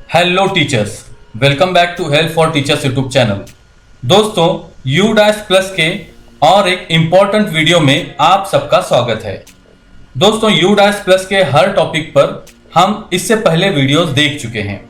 Hello teachers, welcome back to help for teachers YouTube channel. दोस्तों, U dash plus के और एक important video में आप सबका स्वागत है। दोस्तों, यू डैश प्लस के हर टॉपिक पर हम इससे पहले वीडियोस देख चुके हैं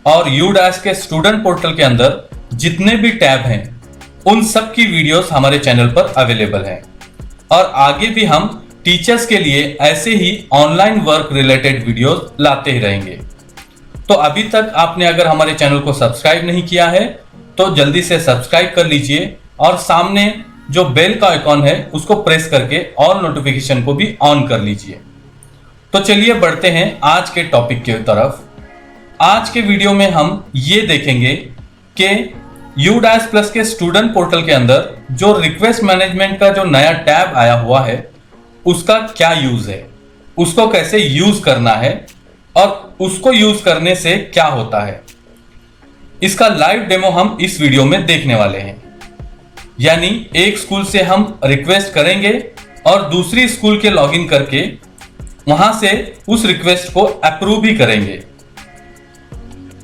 और यू डैश के स्टूडेंट पोर्टल के अंदर जितने भी टैब हैं उन सब की वीडियोस हमारे चैनल पर अवेलेबल हैं और आगे भी हम टीचर्स के लिए ऐसे ही ऑनलाइन वर्क रिलेटेड वीडियोस लाते ही रहेंगे। तो अभी तक आपने अगर हमारे चैनल को सब्सक्राइब नहीं किया है तो जल्दी से सब्सक्राइब कर लीजिए और सामने जो बेल का आइकॉन है उसको प्रेस करके ऑल नोटिफिकेशन को भी ऑन कर लीजिए। तो चलिए बढ़ते हैं आज के टॉपिक की तरफ। आज के वीडियो में हम ये देखेंगे कि यू डैश प्लस के स्टूडेंट पोर्टल के अंदर जो रिक्वेस्ट मैनेजमेंट का जो नया टैब आया हुआ है उसका क्या यूज है, उसको कैसे यूज करना है और उसको यूज करने से क्या होता है। इसका लाइव डेमो हम इस वीडियो में देखने वाले हैं। यानी एक स्कूल से हम रिक्वेस्ट करेंगे और दूसरी स्कूल के लॉगिन करके वहां से उस रिक्वेस्ट को अप्रूव भी करेंगे।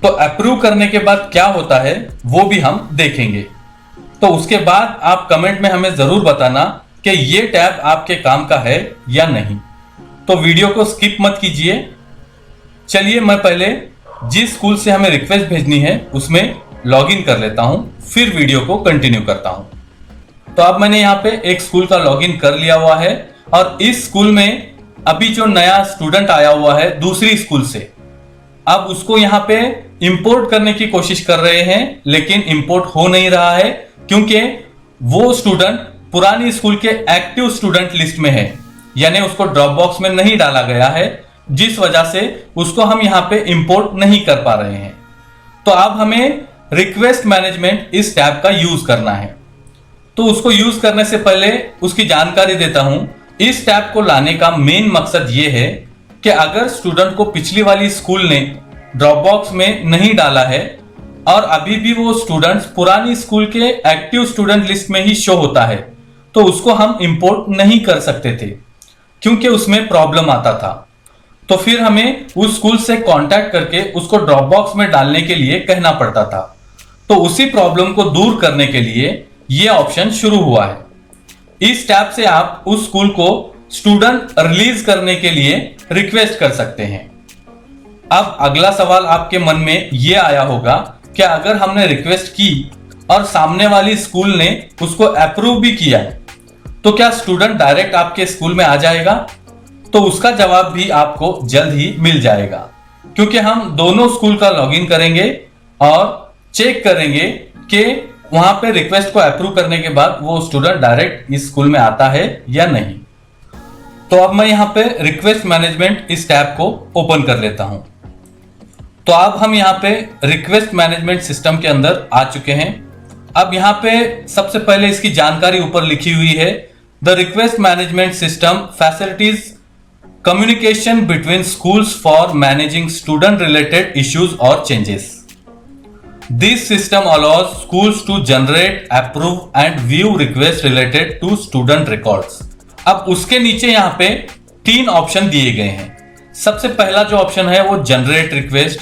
तो अप्रूव करने के बाद क्या होता है वो भी हम देखेंगे। तो उसके बाद आप कमेंट में हमें जरूर बताना कि ये टैब आपके काम का है या नहीं। तो वीडियो को स्किप मत कीजिए। चलिए मैं पहले जिस स्कूल से हमें रिक्वेस्ट भेजनी है उसमें लॉगिन कर लेता हूं, फिर वीडियो को कंटिन्यू करता हूं। तो अब मैंने यहाँ पे एक स्कूल का लॉगिन कर लिया हुआ है और इस स्कूल में अभी जो नया स्टूडेंट आया हुआ है दूसरी स्कूल से, अब उसको यहाँ पे इंपोर्ट करने की कोशिश कर रहे हैं लेकिन इंपोर्ट हो नहीं रहा है क्योंकि वो स्टूडेंट पुरानी स्कूल के एक्टिव स्टूडेंट लिस्ट में है, यानी उसको ड्रॉप बॉक्स में नहीं डाला गया है, जिस वजह से उसको हम यहाँ पे इंपोर्ट नहीं कर पा रहे हैं। तो अब हमें रिक्वेस्ट मैनेजमेंट इस टैब का यूज करना है। तो उसको यूज करने से पहले उसकी जानकारी देता हूं। इस टैब को लाने का मेन मकसद ये है कि अगर स्टूडेंट को पिछली वाली स्कूल ने ड्रॉप बॉक्स में नहीं डाला है और अभी भी वो स्टूडेंट्स पुरानी स्कूल के एक्टिव स्टूडेंट लिस्ट में ही शो होता है तो उसको हम इंपोर्ट नहीं कर सकते थे क्योंकि उसमें प्रॉब्लम आता था। तो फिर हमें उस स्कूल से कांटेक्ट करके उसको ड्रॉप बॉक्स में डालने के लिए कहना पड़ता था। तो उसी प्रॉब्लम को दूर करने के लिए यह ऑप्शन शुरू हुआ है। इस टैब से आप उस स्कूल को स्टूडेंट रिलीज करने के लिए रिक्वेस्ट कर सकते हैं। अब अगला सवाल आपके मन में यह आया होगा कि अगर हमने रिक्वेस्ट की और सामने वाली स्कूल ने उसको अप्रूव भी किया तो क्या स्टूडेंट डायरेक्ट आपके स्कूल में आ जाएगा? तो उसका जवाब भी आपको जल्द ही मिल जाएगा क्योंकि हम दोनों स्कूल का लॉगिन करेंगे और चेक करेंगे कि वहां पे रिक्वेस्ट को अप्रूव करने के बाद वो स्टूडेंट डायरेक्ट इस स्कूल में आता है या नहीं। तो अब मैं यहाँ पे रिक्वेस्ट मैनेजमेंट इस टैब को ओपन कर लेता हूं। तो अब हम यहाँ पे रिक्वेस्ट मैनेजमेंट सिस्टम के अंदर आ चुके हैं। अब यहाँ पे सबसे पहले इसकी जानकारी ऊपर लिखी हुई है। The request management system facilities communication between schools for managing student related issues or changes. This system allows schools to generate, approve and view requests related to student records. अब उसके नीचे यहाँ पे 3 ऑप्शन दिए गए हैं। सबसे पहला जो ऑप्शन है वो जनरेट रिक्वेस्ट,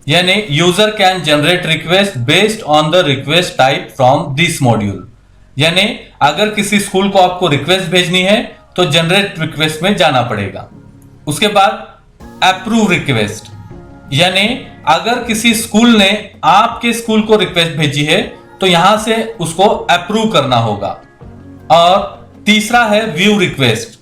यानी user can generate request based on the request type from this module. यानी अगर किसी स्कूल को आपको रिक्वेस्ट भेजनी है तो जनरेट रिक्वेस्ट में जाना पड़ेगा। उसके बाद अप्रूव रिक्वेस्ट, यानी अगर किसी स्कूल ने आपके स्कूल को रिक्वेस्ट भेजी है तो यहां से उसको अप्रूव करना होगा। और तीसरा है व्यू रिक्वेस्ट,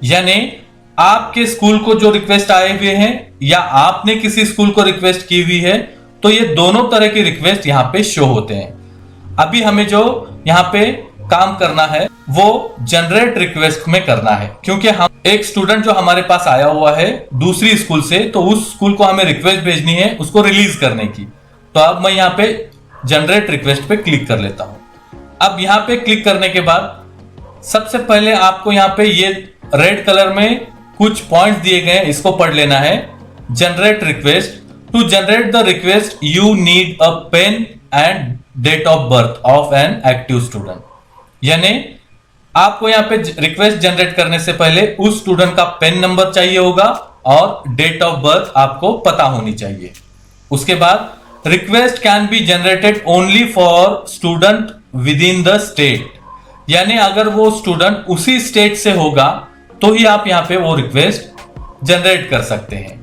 यानी आपके स्कूल को जो रिक्वेस्ट आए हुए हैं या आपने किसी स्कूल को रिक्वेस्ट की हुई है तो ये दोनों तरह की रिक्वेस्ट यहां पे शो होते हैं। अभी हमें जो यहां पे काम करना है वो जनरेट रिक्वेस्ट में करना है क्योंकि हम एक स्टूडेंट जो हमारे पास आया हुआ है दूसरी स्कूल से, तो उस स्कूल को हमें रिक्वेस्ट भेजनी है उसको रिलीज करने की। तो अब मैं यहाँ पे जनरेट रिक्वेस्ट पे क्लिक कर लेता हूं। अब यहाँ पे क्लिक करने के बाद सबसे पहले आपको यहाँ पे ये रेड कलर में कुछ पॉइंट्स दिए गए हैं, इसको पढ़ लेना है। Generate request, to generate the request you need a PEN and date of birth of an active student. यानी आपको यहाँ पे रिक्वेस्ट जनरेट करने से पहले उस स्टूडेंट का पेन नंबर चाहिए होगा और डेट ऑफ बर्थ आपको पता होनी चाहिए। उसके बाद request can be generated only for student with in the state, यानी अगर वो स्टूडेंट उसी स्टेट से होगा तो ही आप यहां पे वो रिक्वेस्ट जनरेट कर सकते हैं।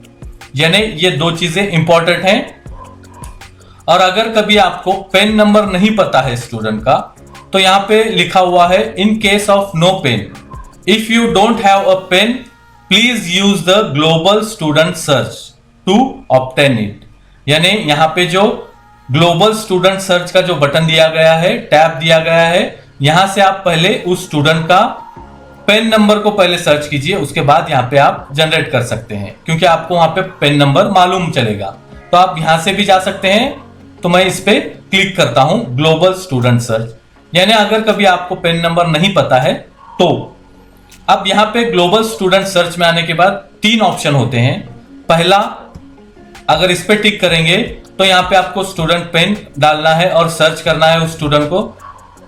यानी ये दो चीजें इंपॉर्टेंट हैं। और अगर कभी आपको पेन नंबर नहीं पता है स्टूडेंट का, तो यहां पे लिखा हुआ है in case of no PEN, if you don't have a PEN please use the global student search to obtain it. यानी यहां पे जो ग्लोबल स्टूडेंट सर्च का जो बटन दिया गया है, टैब दिया गया है, यहां से आप पहले उस स्टूडेंट का पेन नंबर को पहले सर्च कीजिए, उसके बाद यहां पे आप जनरेट कर सकते हैं, क्योंकि आपको वहां पे पेन नंबर मालूम चलेगा। तो आप यहां से भी जा सकते हैं। तो मैं इस पे क्लिक करता हूं ग्लोबल स्टूडेंट सर्च, यानी अगर कभी आपको पेन नंबर नहीं पता है तो। अब यहां पे ग्लोबल स्टूडेंट सर्च में आने के बाद 3 ऑप्शन होते हैं। पहला, अगर इस पे टिक करेंगे तो यहां पे आपको स्टूडेंट पेन डालना है और सर्च करना है उस स्टूडेंट को,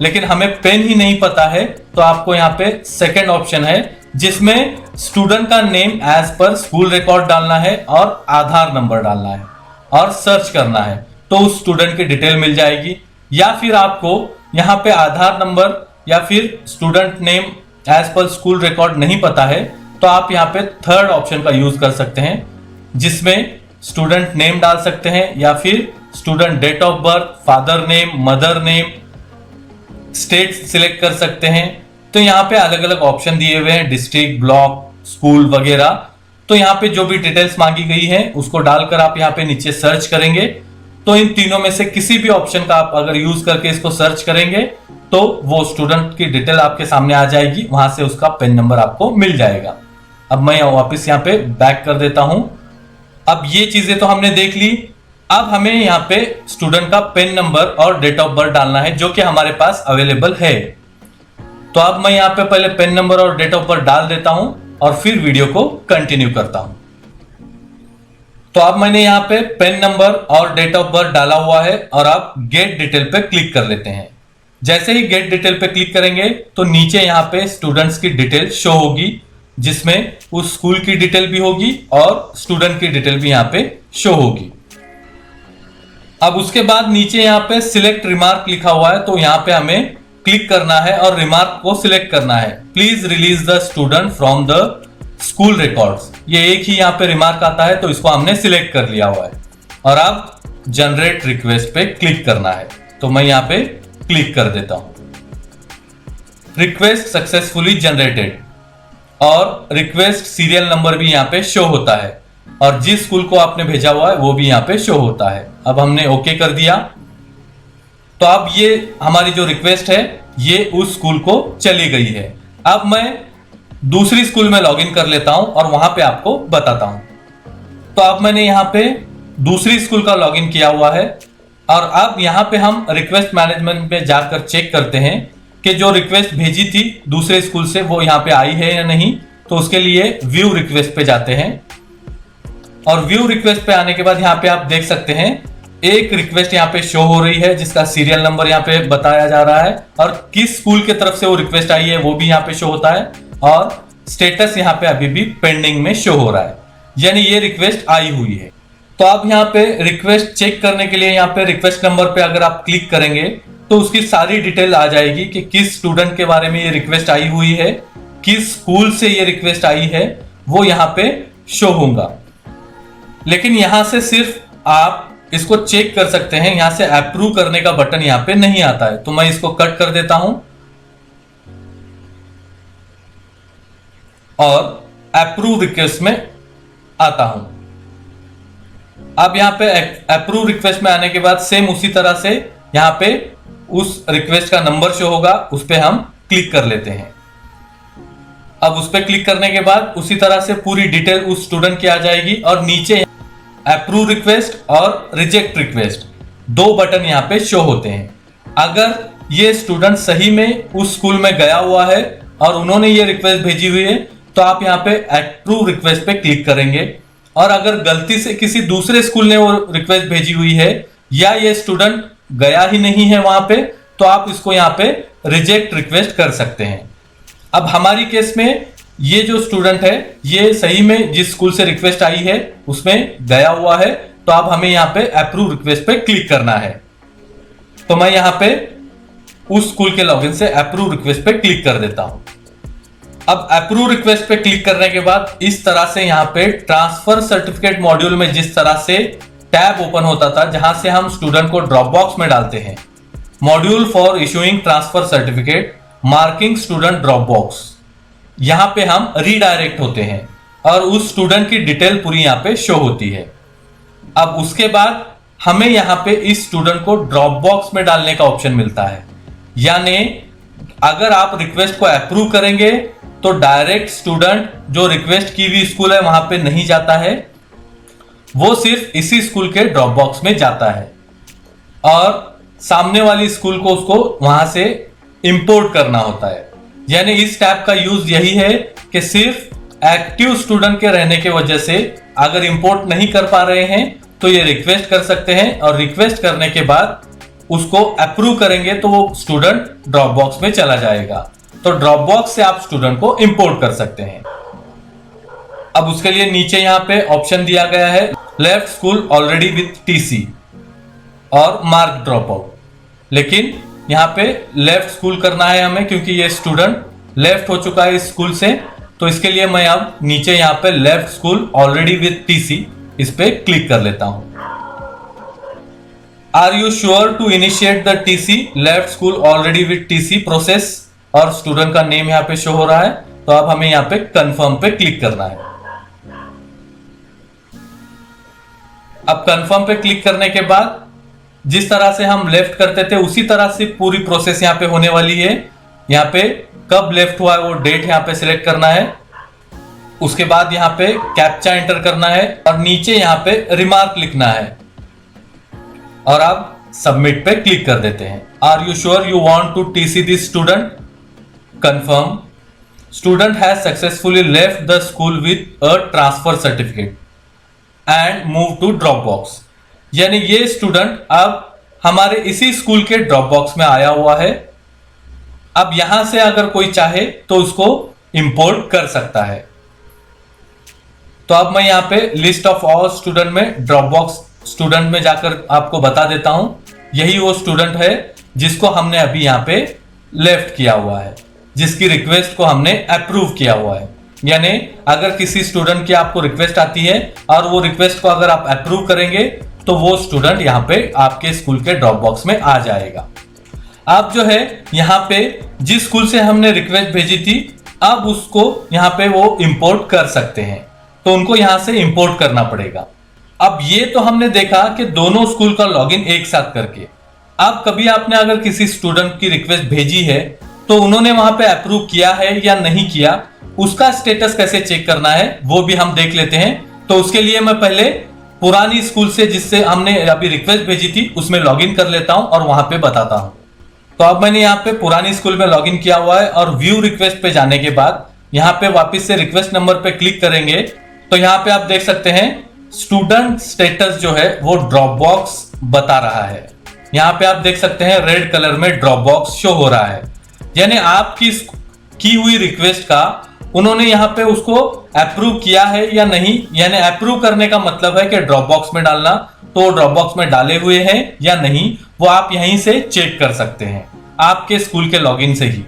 लेकिन हमें पेन ही नहीं पता है तो आपको यहां पे सेकंड ऑप्शन है जिसमें स्टूडेंट का name as per school record डालना है और आधार नंबर डालना है और सर्च करना है, तो उस स्टूडेंट की डिटेल मिल जाएगी। या फिर आपको यहां पे आधार नंबर या फिर student name as per school record नहीं पता है तो आप यहां पे थर्ड ऑप्शन का यूज कर सकते हैं, जिसमें स्टूडेंट नेम डाल सकते हैं या फिर student date of birth, father name, mother name, state select कर सकते हैं। तो यहाँ पे अलग अलग ऑप्शन दिए हुए हैं, डिस्ट्रिक्ट, ब्लॉक, स्कूल वगैरह। तो यहाँ पे जो भी डिटेल्स मांगी गई है उसको डालकर आप यहाँ पे नीचे सर्च करेंगे, तो इन तीनों में से किसी भी ऑप्शन का आप अगर यूज करके इसको सर्च करेंगे तो वो स्टूडेंट की डिटेल आपके सामने आ जाएगी, वहां से उसका पेन नंबर आपको मिल जाएगा। अब मैं वापस यहाँ पे बैक कर देता हूं। अब ये चीजें तो हमने देख ली। अब हमें यहाँ पे स्टूडेंट का पेन नंबर और डेट ऑफ बर्थ डालना है, जो कि हमारे पास अवेलेबल है। तो अब मैं यहाँ पे पहले पेन नंबर और डेट ऑफ बर्थ डाल देता हूं और फिर वीडियो को कंटिन्यू करता हूं। तो अब मैंने यहाँ पे पेन नंबर और डेट ऑफ बर्थ डाला हुआ है और आप गेट डिटेल पे क्लिक कर लेते हैं। जैसे ही गेट डिटेल पे क्लिक करेंगे तो नीचे यहाँ पे स्टूडेंट्स की डिटेल शो होगी, जिसमें उस स्कूल की डिटेल भी होगी और स्टूडेंट की डिटेल भी यहाँ पे शो होगी। अब उसके बाद नीचे यहाँ पे सिलेक्ट रिमार्क लिखा हुआ है, तो यहाँ पे हमें क्लिक करना है और रिमार्क को सिलेक्ट करना है। Please release the student from the school records, ये एक ही यहाँ पे रिमार्क आता है, तो इसको हमने सिलेक्ट कर लिया हुआ है। और अब जनरेट रिक्वेस्ट पे क्लिक करना है, तो मैं यहाँ पे क्लिक कर देता हूं। रिक्वेस्ट सक्सेसफुली जनरेटेड और रिक्वेस्ट सीरियल नंबर भी यहाँ पे शो होता है और जिस स्कूल को आपने भेजा हुआ है वो भी यहाँ पे शो होता है। अब हमने ओके कर दिया, तो अब ये हमारी जो रिक्वेस्ट है ये उस स्कूल को चली गई है। अब मैं दूसरी स्कूल में लॉगिन कर लेता हूं और वहां पे आपको बताता हूं। तो अब मैंने यहाँ पे दूसरी स्कूल का लॉगिन किया हुआ है और अब यहाँ पे हम रिक्वेस्ट मैनेजमेंट में जाकर चेक करते हैं कि जो रिक्वेस्ट भेजी थी दूसरे स्कूल से वो यहाँ पे आई है या नहीं। तो उसके लिए व्यू रिक्वेस्ट पे जाते हैं और व्यू रिक्वेस्ट पे आने के बाद यहाँ पे आप देख सकते हैं एक रिक्वेस्ट यहाँ पे शो हो रही है जिसका सीरियल नंबर यहाँ पे बताया जा रहा है और किस स्कूल की तरफ से वो रिक्वेस्ट आई है वो भी यहाँ पे शो होता है और स्टेटस यहाँ पे अभी भी पेंडिंग में शो हो रहा है, यानी ये रिक्वेस्ट आई हुई है। तो आप यहाँ पे रिक्वेस्ट चेक करने के लिए यहाँ पे रिक्वेस्ट नंबर पे अगर आप क्लिक करेंगे तो उसकी सारी डिटेल आ जाएगी कि किस स्टूडेंट के बारे में ये रिक्वेस्ट आई हुई है, किस स्कूल से ये रिक्वेस्ट आई है, वो यहाँ पे शो होगा। लेकिन यहां से सिर्फ आप इसको चेक कर सकते हैं, यहां से अप्रूव करने का बटन यहां पे नहीं आता है, तो मैं इसको कट कर देता हूं और अप्रूव रिक्वेस्ट में आता हूं। अब यहां पे अप्रूव रिक्वेस्ट में आने के बाद सेम उसी तरह से यहां पे उस रिक्वेस्ट का नंबर शो होगा, उस पे हम क्लिक कर लेते हैं। अब उस पे क्लिक करने के बाद उसी तरह से पूरी डिटेल उस स्टूडेंट की आ जाएगी और नीचे अप्रूव रिक्वेस्ट और रिजेक्ट रिक्वेस्ट दो बटन यहाँ पे शो होते हैं। अगर ये स्टूडेंट सही में उस स्कूल में गया हुआ है और उन्होंने ये रिक्वेस्ट भेजी हुई है तो आप यहाँ पे अप्रूव रिक्वेस्ट पे क्लिक करेंगे, और अगर गलती से किसी दूसरे स्कूल ने वो रिक्वेस्ट भेजी हुई है या ये स्टूडेंट गया ही नहीं है वहां पे तो आप इसको यहाँ पे रिजेक्ट रिक्वेस्ट कर सकते हैं। अब हमारी केस में ये जो स्टूडेंट है ये सही में जिस स्कूल से रिक्वेस्ट आई है उसमें गया हुआ है, तो अब हमें यहाँ पे अप्रूव रिक्वेस्ट पे क्लिक करना है। तो मैं यहाँ पे उस स्कूल के लॉगिन से अप्रूव रिक्वेस्ट पे क्लिक कर देता हूं। अब अप्रूव रिक्वेस्ट पे क्लिक करने के बाद इस तरह से यहाँ पे ट्रांसफर सर्टिफिकेट मॉड्यूल में जिस तरह से टैब ओपन होता था जहां से हम स्टूडेंट को ड्रॉप बॉक्स में डालते हैं, module for issuing transfer certificate marking student drop box, यहां पे हम रीडायरेक्ट होते हैं और उस स्टूडेंट की डिटेल पूरी यहाँ पे शो होती है। अब उसके बाद हमें यहाँ पे इस स्टूडेंट को ड्रॉप बॉक्स में डालने का ऑप्शन मिलता है, यानी अगर आप रिक्वेस्ट को अप्रूव करेंगे तो डायरेक्ट स्टूडेंट जो रिक्वेस्ट की हुई स्कूल है वहां पे नहीं जाता है, वो सिर्फ इसी स्कूल के ड्रॉप बॉक्स में जाता है और सामने वाली स्कूल को उसको वहां से इंपोर्ट करना होता है। यानी इस टैब का यूज यही है कि सिर्फ एक्टिव स्टूडेंट के रहने की वजह से अगर इंपोर्ट नहीं कर पा रहे हैं तो ये रिक्वेस्ट कर सकते हैं और रिक्वेस्ट करने के बाद उसको अप्रूव करेंगे तो वो स्टूडेंट ड्रॉप बॉक्स में चला जाएगा। तो ड्रॉप बॉक्स से आप स्टूडेंट को इंपोर्ट कर सकते हैं। अब उसके लिए नीचे यहाँ पे ऑप्शन दिया गया है left school already with TC और मार्क ड्रॉप आउट, लेकिन यहाँ पे लेफ्ट स्कूल करना है हमें क्योंकि ये स्टूडेंट लेफ्ट हो चुका है इस स्कूल से। तो इसके लिए मैं अब नीचे यहाँ पे left school already with TC इस पे क्लिक कर लेता हूं। Are you sure to initiate the TC left school already with TC process, और स्टूडेंट का नेम यहाँ पे शो हो रहा है। तो अब हमें यहाँ पे कंफर्म पे क्लिक करना है। अब कंफर्म पे क्लिक करने के बाद जिस तरह से हम लेफ्ट करते थे उसी तरह से पूरी प्रोसेस यहाँ पे होने वाली है। यहाँ पे कब लेफ्ट हुआ है वो डेट यहाँ पे सिलेक्ट करना है, उसके बाद यहाँ पे कैप्चा एंटर करना है और नीचे यहाँ पे रिमार्क लिखना है और आप सबमिट पे क्लिक कर देते हैं। Are you sure you want to TC this student, confirm, student has successfully left the school with a transfer certificate and move to drop box. यानी ये स्टूडेंट अब हमारे इसी स्कूल के ड्रॉप बॉक्स में आया हुआ है। अब यहां से अगर कोई चाहे तो उसको इंपोर्ट कर सकता है। तो अब मैं यहाँ पे लिस्ट ऑफ ऑल स्टूडेंट में ड्रॉप बॉक्स स्टूडेंट में जाकर आपको बता देता हूं, यही वो स्टूडेंट है जिसको हमने अभी यहाँ पे लेफ्ट किया हुआ है, जिसकी रिक्वेस्ट को हमने अप्रूव किया हुआ है। यानी अगर किसी स्टूडेंट की आपको रिक्वेस्ट आती है और वो रिक्वेस्ट को अगर आप अप्रूव करेंगे तो वो स्टूडेंट यहाँ पे आपके स्कूल के ड्रॉप बॉक्स में आ जाएगा। आप जो है यहाँ पे जिस स्कूल से हमने रिक्वेस्ट भेजी थी अब उसको यहाँ पे वो इंपोर्ट कर सकते हैं, तो उनको यहां से इंपोर्ट करना पड़ेगा। अब ये तो हमने देखा कि दोनों स्कूल का लॉगिन एक साथ करके। अब कभी आपने अगर किसी स्टूडेंट की रिक्वेस्ट भेजी है तो उन्होंने वहां पे अप्रूव किया है या नहीं किया, उसका स्टेटस कैसे चेक करना है वो भी हम देख लेते हैं। तो उसके लिए मैं पहले पुरानी स्कूल से जिससे हमने अभी रिक्वेस्ट भेजी थी उसमें लॉगिन कर लेता हूं और वहां पे बताता हूं। तो अब मैंने यहाँ पे पुरानी स्कूल में लॉगिन किया हुआ है और व्यू रिक्वेस्ट पे जाने के बाद यहाँ पे वापस से रिक्वेस्ट नंबर पे क्लिक करेंगे तो यहाँ पे आप देख सकते हैं स्टूडेंट स्टेटस जो है वो ड्रॉप बॉक्स बता रहा है। यहाँ पे आप देख सकते हैं रेड कलर में ड्रॉप बॉक्स शो हो रहा है, यानी आपकी की हुई रिक्वेस्ट का उन्होंने यहाँ पे उसको अप्रूव किया है या नहीं। यानी अप्रूव करने का मतलब है कि ड्रॉप बॉक्स में डालना, तो ड्रॉप बॉक्स में डाले हुए हैं या नहीं वो आप यहीं से चेक कर सकते हैं आपके स्कूल के लॉगिन से ही।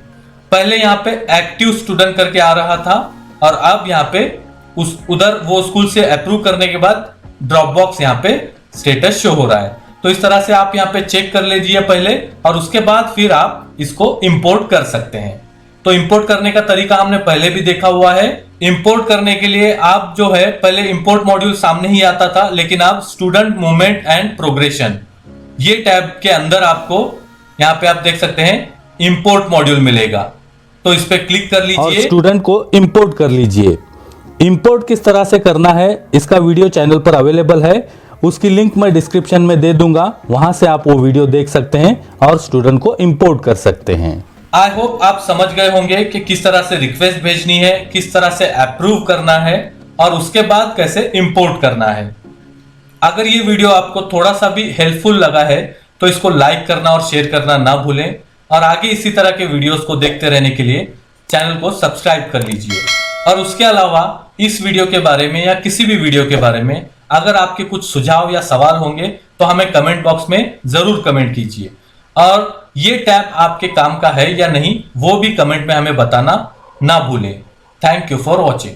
पहले यहाँ पे एक्टिव स्टूडेंट करके आ रहा था और अब यहाँ पे उस उधर वो स्कूल से अप्रूव करने के बाद ड्रॉप बॉक्स यहाँ पे स्टेटस शो हो रहा है। तो इस तरह से आप यहाँ पे चेक कर लीजिए पहले और उसके बाद फिर आप इसको इंपोर्ट कर सकते हैं। तो इंपोर्ट करने का तरीका हमने पहले भी देखा हुआ है। इंपोर्ट करने के लिए आप जो है पहले इंपोर्ट मॉड्यूल सामने ही आता था, लेकिन अब स्टूडेंट मूवमेंट एंड प्रोग्रेशन ये टैब के अंदर आपको यहाँ पे आप देख सकते हैं इंपोर्ट मॉड्यूल मिलेगा। तो इस पे क्लिक कर लीजिए और स्टूडेंट को इंपोर्ट कर लीजिए। इंपोर्ट किस तरह से करना है इसका वीडियो चैनल पर अवेलेबल है, उसकी लिंक मैं डिस्क्रिप्शन में दे दूंगा, वहां से आप वो वीडियो देख सकते हैं और स्टूडेंट को इंपोर्ट कर सकते हैं। आई होप आप समझ गए होंगे कि किस तरह से रिक्वेस्ट भेजनी है, किस तरह से अप्रूव करना है और उसके बाद कैसे इंपोर्ट करना है। अगर ये वीडियो आपको थोड़ा सा भी हेल्पफुल लगा है तो इसको लाइक करना और शेयर करना ना भूलें और आगे इसी तरह के वीडियोस को देखते रहने के लिए चैनल को सब्सक्राइब कर लीजिए। और उसके अलावा इस वीडियो के बारे में या किसी भी वीडियो के बारे में अगर आपके कुछ सुझाव या सवाल होंगे तो हमें कमेंट बॉक्स में जरूर कमेंट कीजिए, और ये टैब आपके काम का है या नहीं वो भी कमेंट में हमें बताना ना भूलें। Thank you for watching.